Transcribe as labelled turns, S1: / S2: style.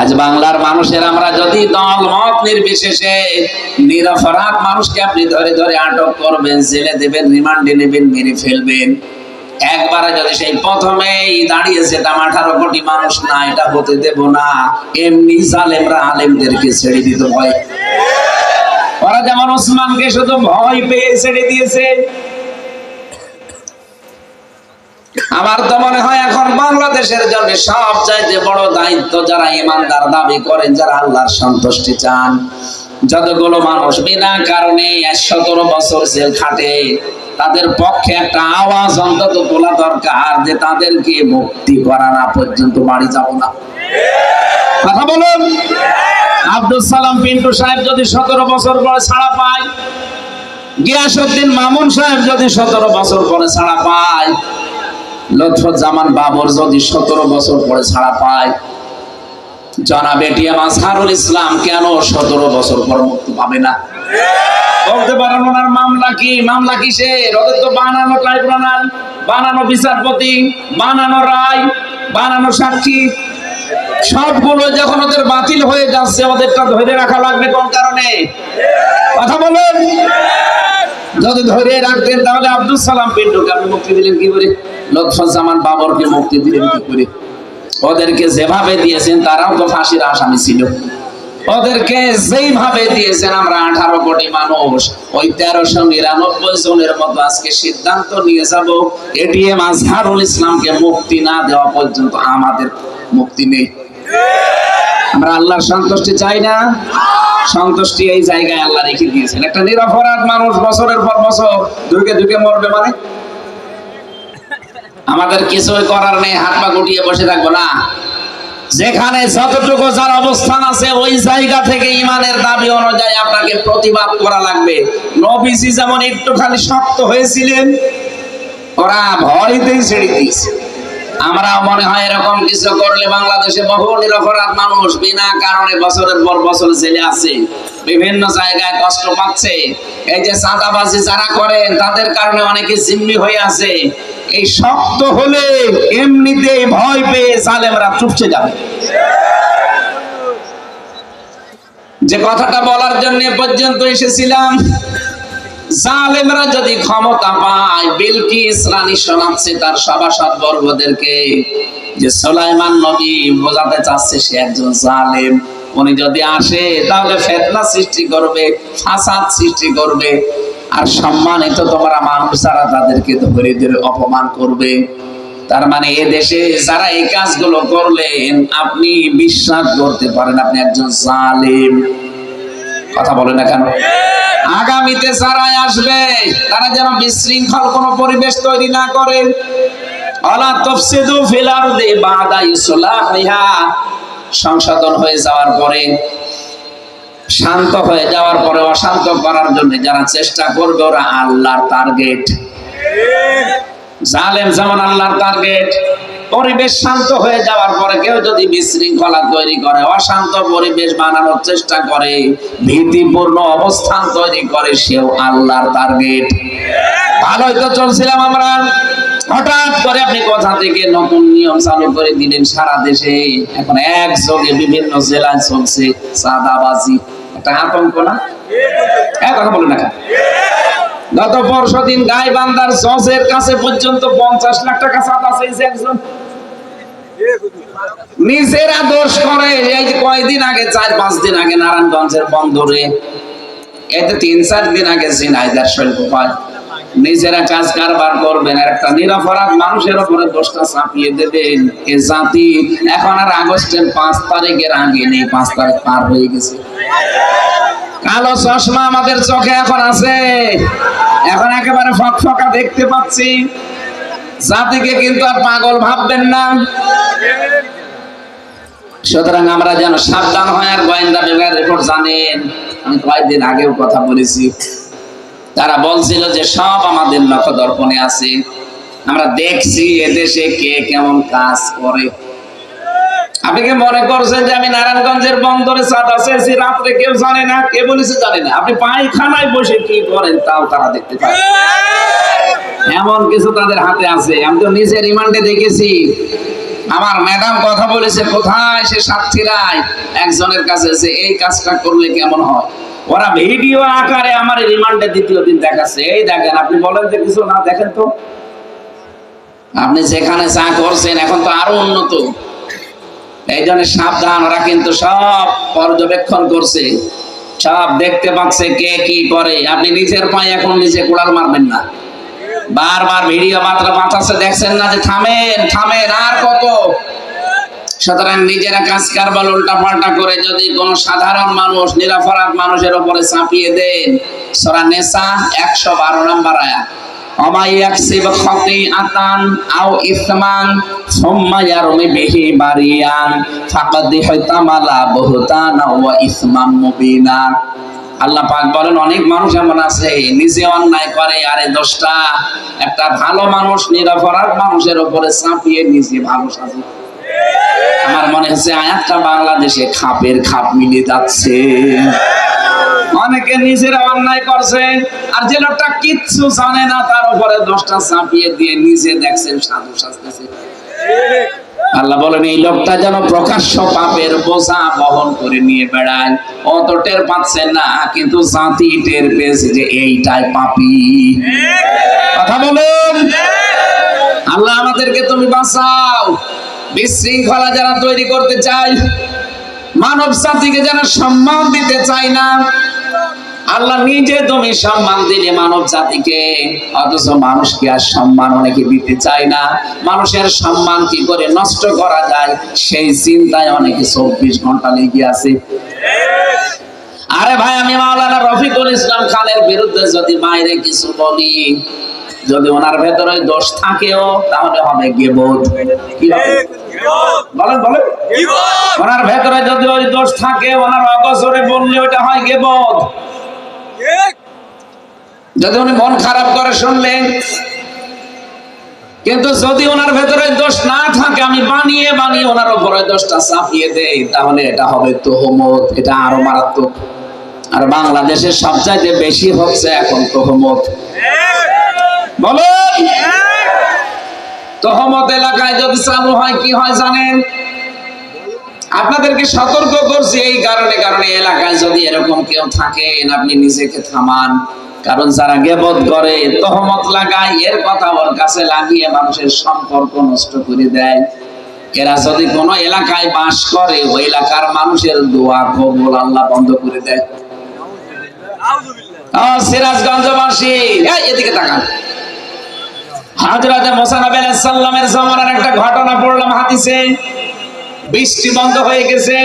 S1: আজ বাংলার মানুষের আমরা যদি দল মত নির্বিশেষে নিরপরাধ মানুষকে আপনি ধরে ধরে আটক করবেন, জেলে দেবেন, রিমান্ডে নেবেন, মেরে ফেলবেন, একবারে যদি সেই প্রথমেই দাঁড়িয়েছিলাম 18 কোটি মানুষ না, এটা হতে দেব না। এমনি জালেমরা আলেমদেরকে ছেড়ে দিতে ভয়। ওরা যেমন ওসমানকে শুধু ভয় পেয়ে ছেড়ে দিয়েছে, আমার তো মনে হয় এখন বাংলাদেশের জন্য সবচাইতে বড় দায়িত্ব যারা ইমানদার দাবি করেন, যারা আল্লাহর সন্তুষ্টি চান, যতগুলো মানুষ বিনা কারণে 17 বছর জেল খাটে, তাদের পক্ষে একটা আওয়াজ অন্তত তোলা দরকার যে তাদেরকে মুক্তি করা না পর্যন্ত বাড়ি যাব না। কথা বলুন। আব্দুল সালাম পিন্টু সাহেব যদি 17 বছর পরে ছাড়া পায়, গিয়াসউদ্দিন মামুন সাহেব যদি 17 বছর পরে ছাড়া পায়, লুৎফুজ্জামান বাবর যদি 17 বছর পরে ছাড়া পায়, জনাব এটিএম আজহারুল ইসলাম কেন 17 বছর পর মুক্তি পাবে না? বলতে পারেন ওনার মামলা কি? মামলা কিসের? ওদের তো বানানো ট্রাইব্যুনাল, বানানো বিচারপতি, বানানো রায়, বানানো সাক্ষী, সবগুলো যখন ওদের বাতিল হয়ে যাচ্ছে, ওদেরটা ধরে রাখা লাগবে কোন কারণে? কথা বলুন। যদি ধরে রাখতেন তাহলে আব্দুল সালাম পিন্টুকে আপনি মুক্তি দিলেন কি করে? লুৎফুজ্জামান বাবরকে মুক্তি দিলেন কি করে? ওদেরকে যেভাবে দিয়েছেন তারাও তো ফাঁসির আসামি ছিল। ওদেরকে যেইভাবে দিয়েছেন, আমরা 18 কোটি মানুষ ওই 1399 জনের মতো আজকে সিদ্ধান্ত নিয়ে যাব, এটিএম আজহারুল ইসলামকে মুক্তি না দেওয়া পর্যন্ত আমাদের মুক্তি নেই। আমরা আল্লাহর সন্তুষ্টি চাই না? সন্তুষ্টি এই জায়গায় আল্লাহ রেখে দিয়েছেন। একটা নিরপরাধ মানুষ বছরের পর বছর ধুকে ধুকে মরবে মানে আমাদের কিছুই করার নেই, হাত পা গুটিয়ে বসে থাকবো না। যেখানে যতটুকু যার অবস্থান আছে ওই জায়গা থেকে ইমানের দাবি অনুযায়ী আপনাকে প্রতিবাদ করা লাগবে। নবীজি যেমন একটুখানি শক্ত হয়েছিলেন, ওরা ভয়তেই ছেড়ে দিয়েছে। আমরা মনে হয় এরকম কিছু করলে বাংলাদেশে বহু নিরপরাধ মানুষ বিনা কারণে বছরের পর বছর জেলে আছে, বিভিন্ন জায়গায় কষ্ট পাচ্ছে। এই যে চাঁদাবাজি যারা করেন তাদের কারণে অনেকে জিম্মি হয়ে আছে। এই শক্ত হলে এমনিতেই ভয় পেয়ে জালেমরা চুপসে যাবে। যে কথাটা বলার জন্য পর্যন্ত এসেছিলাম, জালেমরা যদি ক্ষমতা পায়, বিলকিস রানী শোনাচ্ছে তার সভাসদ বর্গদেরকে যে সুলাইমান নবী বোঝাতে চাচ্ছে সে একজন জালেম। উনি যদি আসে তাহলে ফিতনা সৃষ্টি করবে, ফাসাদ সৃষ্টি করবে, আর সম্মানিত তোমরা মানুষ যারা তাদেরকে ধরে ধরে অপমান করবে। তার মানে এ দেশে যারা এই কাজগুলো করলেন, আপনি বিশ্বাস করতে পারেন আপনি একজন জালেম। কথা বলে না কেন? আগামীতে যারা আসবে তারা যেন বিশৃঙ্খল কোনো পরিবেশ তৈরি না করে। আলা তাফসিদু ফিল আরদি বাদা ইসলাহিহা, সংশোধন হয়ে যাওয়ার পরে, শান্ত হয়ে যাওয়ার পরে অশান্ত করার জন্য যারা চেষ্টা করবে ওরা আল্লাহর টার্গেট। জালেম যেমন আল্লাহর টার্গেট। পরিবেশ শান্ত হয়ে যাওয়ার পরে কেউ যদি বিশৃঙ্খলা তৈরি করে, অশান্ত পরিবেশ বানানোর চেষ্টা করে, ভীতিপূর্ণ অবস্থান তৈরি করে, সেও আল্লাহর টার্গেট। ভালোই তো চলছিলাম আমরা, হঠাৎ করে আপনি কোথা থেকে নতুন নিয়ম চালু করে দিলেন সারা দেশে। এখন একযোগে বিভিন্ন জেলায় চলছে চাঁদাবাজি, একটা আতঙ্ক না? কথা বলে না। গত পরশুদিন গাইবান্ধার জজের কাছে পর্যন্ত 50 লাখ টাকা চাঁদা চেয়েছে একজন। নিজেরা দোষ করে। এই যে কয়েকদিন আগে, 4-5 দিন আগে নারায়ণগঞ্জের বন্দরে, এতে 3-4 দিন আগে ঝিনাইদহের শৈলকুপায়, নিজেরা কাজ কারবার করবেন আর একটা নিরপরাধ মানুষের উপরে দোষটা চাপিয়ে দেবেন। এ জাতি এখন আর আগস্টের 5 তারিখের আগে নেই, 5 তারিখ পার হয়ে গেছে। কালো চশমা আমাদের চোখে এখন আছে, এখন একেবারে ফকফকা দেখতে পাচ্ছি। জাতিকে কিন্তু আর পাগল ভাববেন না। সুতরাং আমরা যেন সাবধান হয়। আর গোয়েন্দা বিভাগের রিপোর্ট জানেন, আমি কয়েকদিন আগেও কথা বলেছি, তারা বলছিল যে সব আমাদের লক্ষ্য দর্পণে আছে, আমরা দেখছি এদেশে কে কেমন কাজ করে। আপনি কি মনে করছেন যে আমি নারায়ণগঞ্জের বন্দরে চাঁদা চেয়েছি রাত্রে কেউ জানে না? কে বলেছে জানে না? আপনি পায়খানায় বসে কি করেন তাও তারা দেখতে পায়। এমন কিছু তাদের হাতে আছে। আমি তো নিজে রিমান্ডে দেখেছি, আমার ম্যাডাম কথা বলেছে, কোথায় সে সাতক্ষীরায় একজনের কাছে, যে এই কাজটা করলে কেমন হয়। ওরা ভিডিও আকারে আমার রিমান্ডে দ্বিতীয় দিন দেখাচ্ছে, এই দেখেন। আপনি বলেন যে কিছু না দেখেন তো, আপনি যেখানে চা করছেন এখন তো আরো উন্নত। এই জন্য সাবধান, ওরা কিন্তু সব পর্যবেক্ষণ করছে, সব দেখতে পাচ্ছে কে কি করে। আপনি নিজের পায়ে এখন নিজে কুড়াল মারবেন না। বারবার ভিডিও মাত্র পাঠাচ্ছে, দেখছেন না যে থামেন থামেন আর কত। সুতরাং নিজেরা কাজ কারবার উল্টা পাল্টা করে যদি কোন সাধারণ মানুষ, নিরপরাধ মানুষের উপরে চাপিয়ে দেন, সূরা নিসা 112 নম্বর আয়াত, ওমাই ইয়াকসিব খাতিআতান আও ইসমান সুম্মা ইয়ারমি বিহি বারিয়ান ফাকাদ ইহতামালা বুহতানা ওয়া ইসমান মুবিনা। আল্লাহ পাক বলেন, অনেক মানুষ এমন আছে নিজে অন্যায় করে আরে দোষটা একটা ভালো মানুষ, নিরপরাধ মানুষের উপরে চাপিয়ে নিজে ভালো সাজে। আমার মনে হচ্ছে আয়াতটা বাংলাদেশে খাপের খাপ মিলে যাচ্ছে। অনেকে নিজেরা অন্যায় করছে আর যে লোকটা কিচ্ছু জানে না তার উপরে দোষটা চাপিয়ে দিয়ে নিজে দেখছেন সাধু সাজতেছে। আল্লাহ বলেন, এই লোকটা যেন প্রকাশ্য পাপের বোঝা বহন করে নিয়ে বেড়ায়, অত টের পাচ্ছেন না, কিন্তু জাতি টের পেয়েছে যে এইটাই পাপী। কথা বলেন। আল্লাহ আমাদেরকে তুমি বাঁচাও। বিশৃঙ্খলা যারা তৈরি করতে চায়, মানব জাতিকে যারা সম্মান দিতে চায় না, আল্লাহ নিজে তুমি সম্মান দিলে মানব জাতিকে, অথচ মানুষকে আর সম্মান অনেকে দিতে চায় না। মানুষের সম্মান কি করে নষ্ট করা যায় সেই চিন্তায় অনেকে 24 ঘন্টা লেগে আছে। আরে ভাই, আমি মাওলানা রফিকুল ইসলাম খানের বিরুদ্ধে যদি বাইরে কিছু বলি, যদি ওনার ভেতরে দোষ থাকেও তাহলে হবে গীবত। কি হবে? বলেন বলেন। ওনার ভেতরে যদি ওই দোষ থাকে, ওনার অগোচরে বললে ওটা হয় গীবত। যদি উনি মন খারাপ করে শুনলেন, কিন্তু যদি ওনার ভেতরে দোষ না থাকে, আমি বানিয়ে বানিয়ে ওনার উপরে দোষটা চাপিয়ে দেই, তাহলে এটা হবে তোহমত। এটা আরো মারাত্মক। আর বাংলাদেশের সবচাইতে বেশি হচ্ছে এখন তোহমত। বলেন। তোহমত এলাকায় যদি চালু হয় কি হয় জানেন? আপনাদেরকে সতর্ক করছি এই কারণে এলাকায় যদি এরকম কেউ থাকেন, আপনি নিজেকে থামান। কারণ যারা গীবত করে, তোহমত লাগায়, এর কথা ওর কাছে লাগিয়ে মানুষের সম্পর্ক নষ্ট করে দেয়। এরা যদি কোনো এলাকায় বাস করে, ওই এলাকার মানুষের দোয়া কবুল আল্লাহ বন্ধ করে দেয়। সিরাজগঞ্জবাসী এদিকে তাকান। হযরতে মুসা নবী আলাইহিস সালামের জামানার একটা ঘটনা পড়লাম হাদিসে। বৃষ্টি বন্ধ হয়ে গেছে,